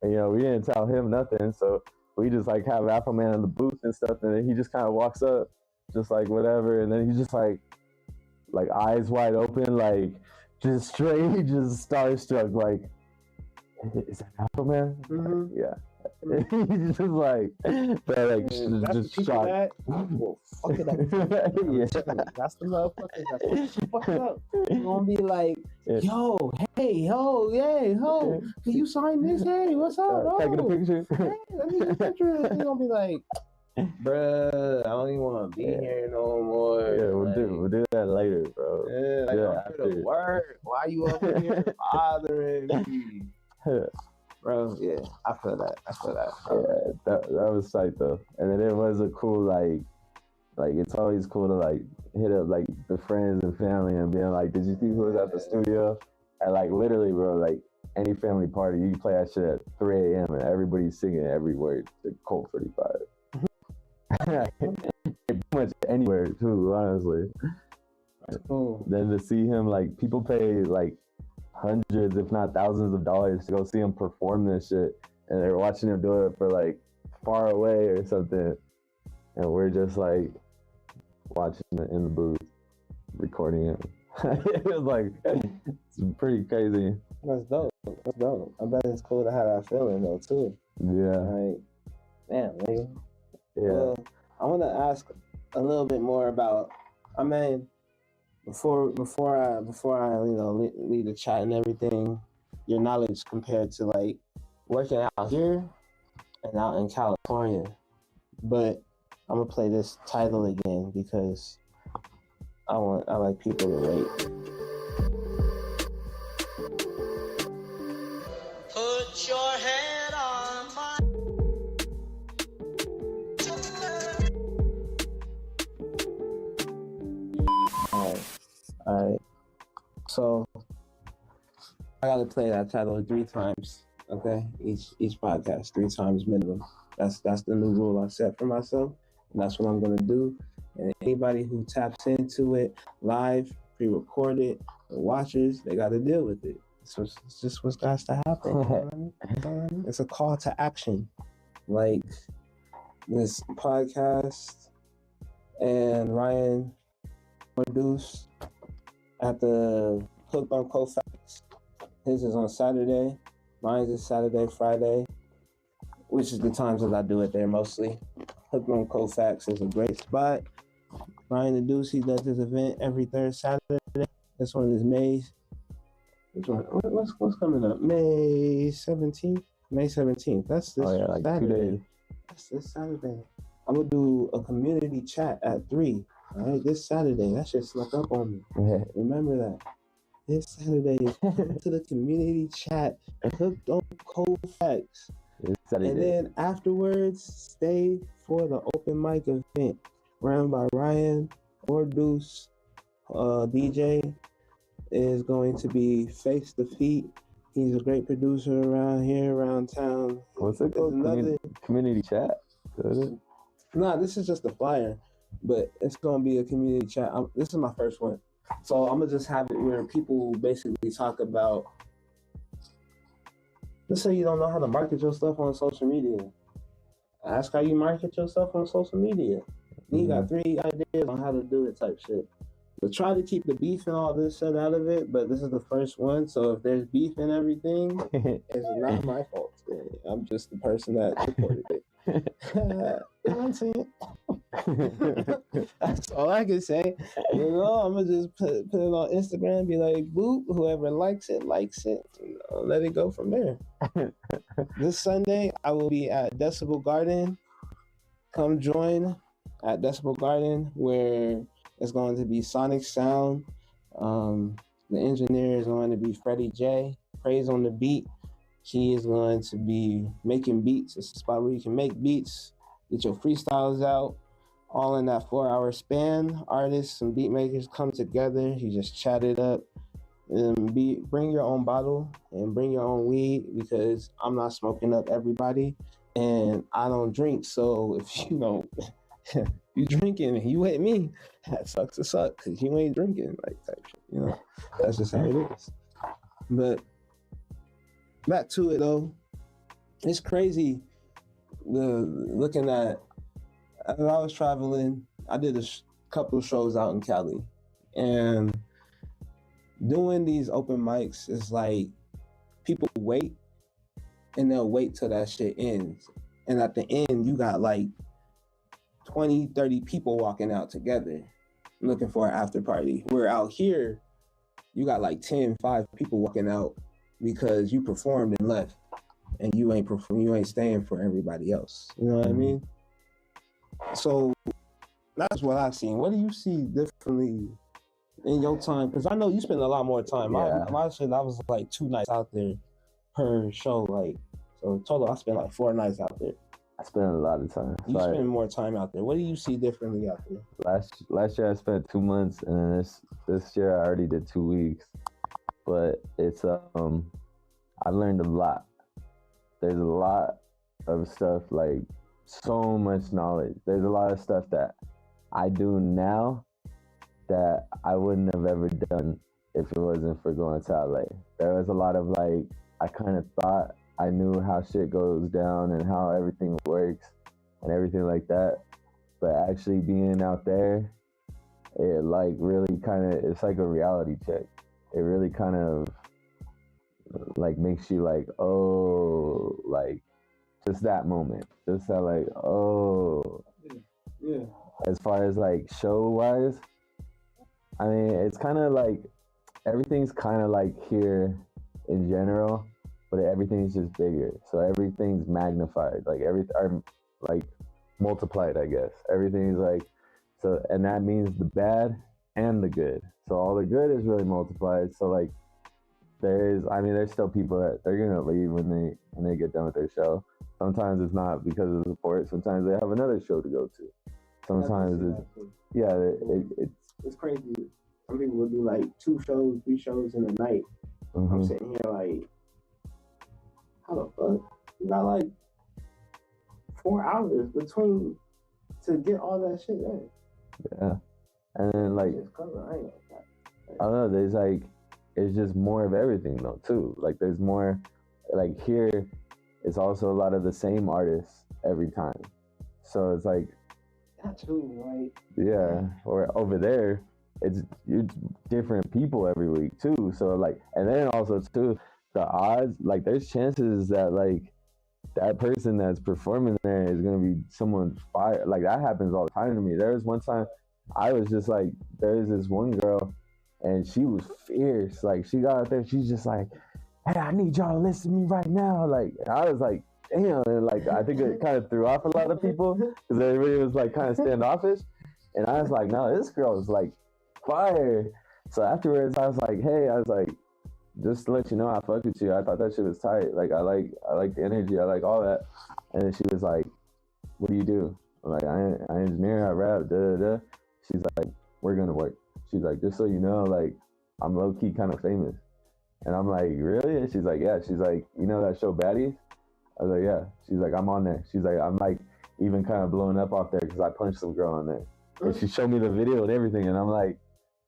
we didn't tell him nothing, so we just like have Afro Man in the booth and stuff, and then he just kind of walks up, just like whatever, and then he's just like eyes wide open, like just straight, just starstruck, like, is that Afro Man? Mm-hmm. Yeah. He's just like, but like, just shocked. Well, fuck it up. Yeah. That's the motherfuckers that's fuck it up. You're gonna be like, yo, hey, ho, yay, ho, can you sign this? Hey, what's up? Taking a picture. Hey, let me get a picture. You're gonna be like, bruh, I don't even want to be here no more. Yeah, we'll do that later, bro. Yeah, like, I'm here to work. Why you over here bothering me? Bro, yeah, I feel that. Yeah, that was tight though. And then it was a cool like it's always cool to like hit up like the friends and family and being like, did you see who was at the studio? And like literally, bro, like any family party, you play that shit at 3 a.m. and everybody's singing every word to Colt 45. Pretty much anywhere too, honestly. That's cool. Then to see him, like people pay like hundreds, if not thousands of dollars to go see him perform this shit, and they're watching him do it for like far away or something, and we're just like watching it in the booth, recording it. It was like, it's pretty crazy. That's dope. I bet it's cool to have that feeling though too. Yeah. Like, damn, nigga. Yeah. Well, I want to ask a little bit more about. I mean, before I leave the chat and everything, your knowledge compared to like working out here and out in California. But I'm gonna play this title again because I like people to rate. Put your head on my. All right. So I gotta play that title 3 times. Okay, each podcast 3 times minimum. That's the new rule I set for myself, and that's what I'm gonna do. And anybody who taps into it live, pre-recorded, and watches, they got to deal with it. It's just what's got to happen. You know what I mean? It's a call to action. Like this podcast, and Ryan produced at the Hooked on Kofax. His is on Saturday. Mine is Saturday, Friday, which is the times that I do it there mostly. Hooked on Kofax is a great spot. Ryan the Deuce, he does this event every third Saturday. This one is May. What's coming up? May 17th? May 17th. That's this like Saturday. 2 days. That's this Saturday. I'm going to do a community chat at 3. All right, this Saturday. That shit snuck up on me. Yeah. Remember that. This Saturday, to the community chat. Hooked on Kofax. And then afterwards, stay for the open mic event ran by Ryan or Deuce. DJ is going to be Face the Feet. He's a great producer around here, around town. What's it called? Community chat? Is it? Nah, this is just a flyer, but it's going to be a community chat. This is my first one. So I'm going to just have it where people basically talk about, let's say you don't know how to market your stuff on social media. Ask how you market your stuff on social media. You got 3 ideas on how to do it type shit. But try to keep the beef and all this shit out of it, but this is the first one, so if there's beef and everything, it's not my fault. I'm just the person that reported it. Content. That's all I can say. You know, I'm gonna just put it on Instagram and be like, boop, whoever likes it, let it go from there. This Sunday, I will be at Decibel Garden. Come join at Decibel Garden, where it's going to be sonic sound. The engineer is going to be Freddie J. Praise on the beat. He is going to be making beats. It's a spot where you can make beats, get your freestyles out, all in that 4-hour span. Artists and beat makers come together. You just chat it up. And bring your own bottle and bring your own weed, because I'm not smoking up everybody, and I don't drink. So if you know you drinking and you with me, that sucks to suck, because you ain't drinking, like type shit. You know, that's just how it is. But back to it though, it's crazy. Looking at, as I was traveling, I did a couple of shows out in Cali, and doing these open mics is like people wait and they'll wait till that shit ends, and at the end you got like 20, 30 people walking out together looking for an after party. Where out here, you got like 5 people walking out because you performed and left, and you ain't staying for everybody else. You know what I mean? So that's what I've seen. What do you see differently in your time? Because I know you spend a lot more time. Yeah. My shit, I was like 2 nights out there per show. Like, so total, I spent like 4 nights out there. I spent a lot of time. You spend more time out there. What do you see differently out there? Last year I spent 2 months, and then this year I already did 2 weeks. But it's I learned a lot. There's a lot of stuff, like so much knowledge. There's a lot of stuff that I do now that I wouldn't have ever done if it wasn't for going to LA. There was a lot of like, I kind of thought I knew how shit goes down and how everything works and everything like that. But actually being out there, it like really kind of, it's like a reality check. It really kind of like makes you like, oh, like just that moment. Just that like, oh. Yeah. As far as like show wise, I mean, it's kind of like, everything's kind of like here in general, but everything's just bigger. So everything's magnified, like like multiplied, I guess. Everything's like, so, and that means the bad and the good. So all the good is really multiplied. So like, there's still people that they're gonna leave when they get done with their show. Sometimes it's not because of the support. Sometimes they have another show to go to. Sometimes it's crazy. Some people will do like 2 shows, 3 shows in a night. I'm sitting here like, how the fuck? You got like 4 hours between to get all that shit in. Yeah. And then like, I don't know, there's like, it's just more of everything though too. Like there's more, like here, it's also a lot of the same artists every time. So it's like, Not too, right? yeah, or over there, you're different people every week too. So like, and then also too, the odds, like there's chances that like that person that's performing there is gonna be someone fire. Like that happens all the time to me. There was one time I was just like, there's this one girl and she was fierce. Like she got out there, she's just like, hey, I need y'all to listen to me right now. Like I was like, damn, and like I think it kind of threw off a lot of people because everybody was like kind of standoffish. And I was like, no, this girl is like fire. So afterwards I was like, hey, I was like, just to let you know, I fuck with you. I thought that shit was tight. Like I like the energy. I like all that. And then she was like, what do you do? I'm like, I engineer, I rap, da da da. She's like, we're gonna work. She's like, just so you know, like I'm low key kind of famous. And I'm like, really? And she's like, yeah. She's like, you know that show Baddies? I was like, yeah. She's like, I'm on there. She's like, I'm like even kind of blowing up off there because I punched some girl on there. And she showed me the video and everything. And I'm like,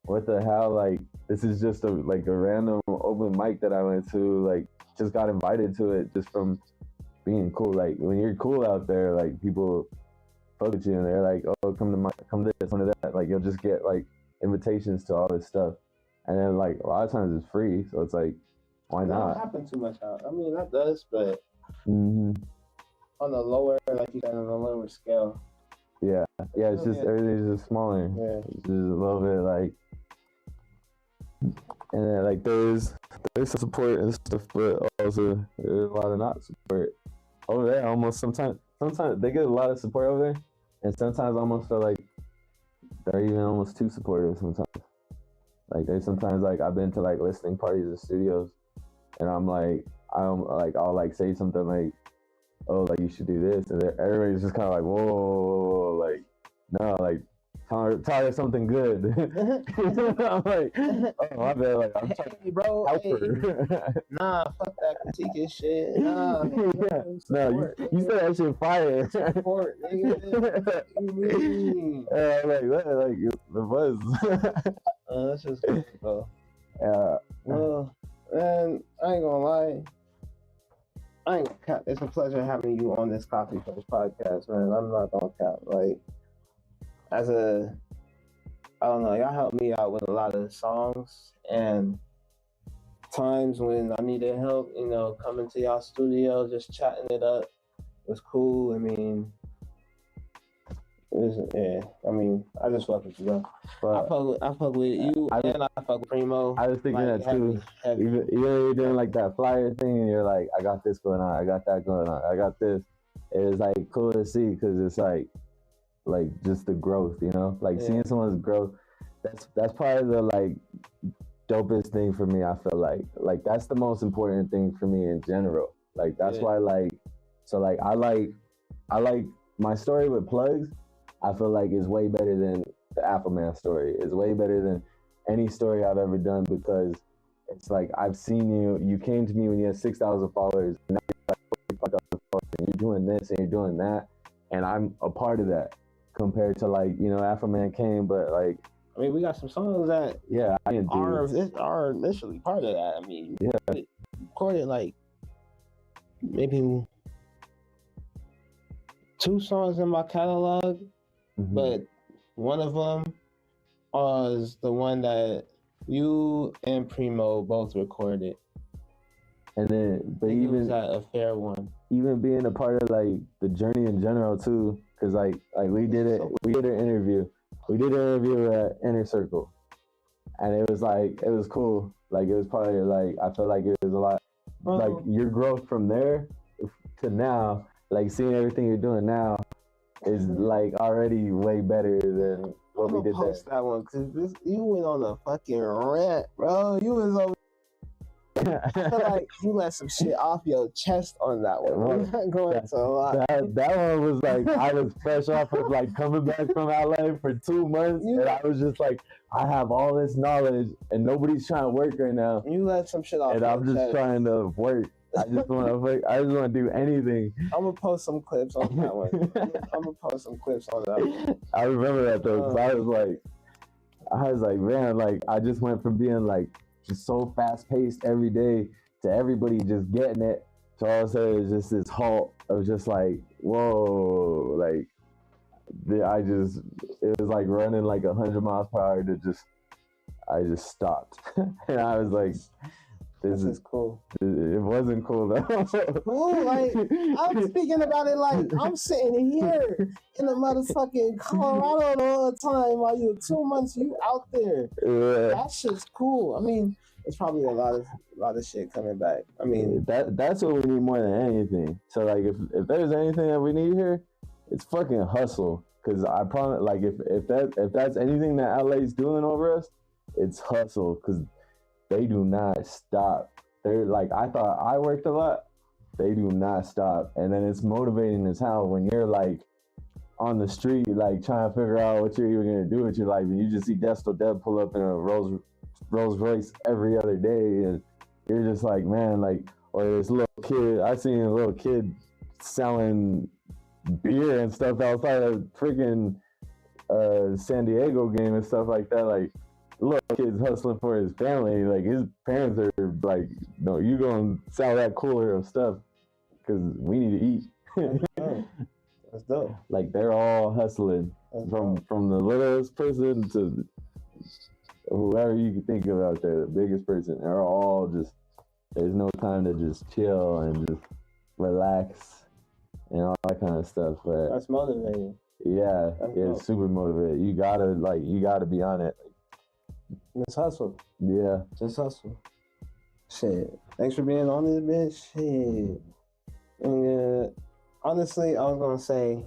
what the hell? Like, this is just a random open mic that I went to. Like, just got invited to it just from being cool. Like, when you're cool out there, like people fuck with you and they're like, oh, come to this, come to that. Like, you'll just get like invitations to all this stuff. And then like a lot of times it's free, so it's like, why not? Don't happen too much out. I mean, that does, but on the lower, like you said, on the lower scale. Yeah, it's just everything's just smaller. Yeah. It's just a little bit like, and then like there's some support and stuff, but also there's a lot of not support over there. Almost sometimes they get a lot of support over there, and sometimes I almost feel like they're even almost too supportive sometimes. Like there's sometimes like I've been to like listening parties in studios, and I'll like say something like, oh, like you should do this, and everybody's just kind of like, whoa, like no, like tell her something good. I'm like, oh my bad, like I'm trying to help her. Nah, fuck that critique shit. Nah, yeah. No, you said that shit fire. Support, nigga. Like what? Like the buzz. That's just good, though. Yeah. Well, man, I ain't gonna lie. It's a pleasure having you on this Coffee First podcast, man. I'm not gonna cap. Like, I don't know, y'all helped me out with a lot of songs and times when I needed help, coming to y'all studio, just chatting it up was cool. I mean, I just fuck with you, bro. But I fuck with you, and I fuck with Primo. I was thinking like, that too. Heavy. Even you're doing like that flyer thing, and you're like, I got this going on, I got that going on, I got this. It was like cool to see because it's like just the growth, like seeing someone's growth. That's probably the like dopest thing for me. I feel like that's the most important thing for me in general. Like that's why I like my story with plugs. I feel like is way better than the Afroman story. It's way better than any story I've ever done because it's like I've seen you. You came to me when you had 6,000 followers. And now you're like 45,000 followers, and you're doing this and you're doing that, and I'm a part of that. Compared to like Afroman came, but like I mean we got some songs that are initially part of that. I mean recorded like maybe 2 songs in my catalog. But one of them was the one that you and Primo both recorded. And then, but even was that a fair one? Even being a part of like the journey in general too, because like we did an interview. We did an interview at Inner Circle, and it was cool. Like it was probably like I felt like it was a lot like your growth from there to now. Like seeing everything you're doing now is like already way better than what we did there. Post that one because you went on a fucking rant, bro. You was over. I feel like you let some shit off your chest on that one. I'm not going to a lot. That one was like I was fresh off of like coming back from LA for 2 months, and I was just like, I have all this knowledge, and nobody's trying to work right now. You let some shit off, and I'm just trying to work. I just want to do anything. I'm gonna post some clips on that one. I'm gonna post some clips on that one. I remember that though, because I was like, man, like I just went from being like just so fast paced every day to everybody just getting it. So all of a sudden it's just this halt of just like, whoa, like it was like running like 100 miles per hour I just stopped. And I was like, this is cool. It wasn't cool though. Cool, like, I'm speaking about it like I'm sitting here in the motherfucking Colorado all the time while you 2 months you out there. Yeah. That shit's cool. I mean, it's probably a lot of shit coming back. I mean, that's what we need more than anything. So like if there's anything that we need here, it's fucking hustle. Cause I promise, like if that's anything that LA's doing over us, it's hustle. Cause they do not stop. They're like, I thought I worked a lot. They do not stop. And then it's motivating as hell when you're like on the street, like trying to figure out what you're even gonna do with your life, and you just see Desto Dev pull up in a Rolls Royce every other day, and you're just like, man, like, or this little kid, I seen a little kid selling beer and stuff outside of freaking San Diego game and stuff like that. Like, little kid's hustling for his family. Like, his parents are like, no, you gonna sell that cooler of stuff because we need to eat. That's dope. Like, they're all hustling from the littlest person to whoever you can think of out there, the biggest person. They're all just, there's no time to just chill and just relax and all that kind of stuff. But that's motivating. Yeah, it's super motivated. You gotta be on it. Just hustle. Yeah. Just hustle. Shit. Thanks for being on this, bitch. Shit. And honestly, I was gonna say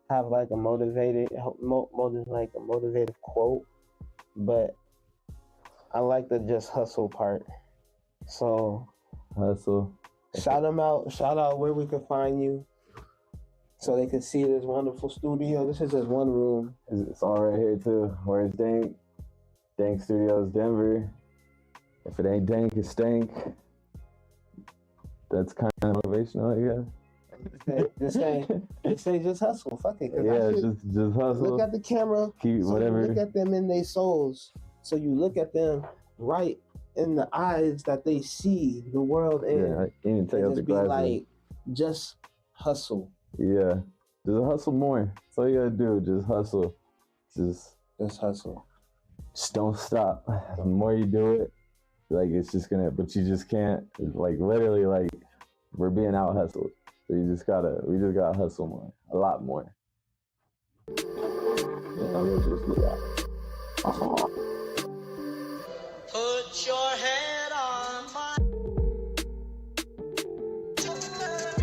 have like a motivated quote, but I like the just hustle part. So hustle. Shout them out. Shout out where we can find you, so they can see this wonderful studio. This is just one room. It's all right here too. Where's D.A.N.K? D.A.N.K Studios, Denver. If it ain't D.A.N.K, it's D.A.N.K. That's kind of motivational, I guess. Just say, just hustle. Fuck it. Yeah, just hustle. Look at the camera. Keep whatever. Look at them in their souls. So you look at them right in the eyes that they see the world in. Yeah, you need to take out the glasses. Like, just hustle. Yeah, just hustle more. That's all you gotta do. Just hustle. Just hustle. Just don't stop. The more you do it, like, it's just gonna. But you just can't. Like, literally, like, we're being out hustled. So we just gotta hustle more, a lot more. Put your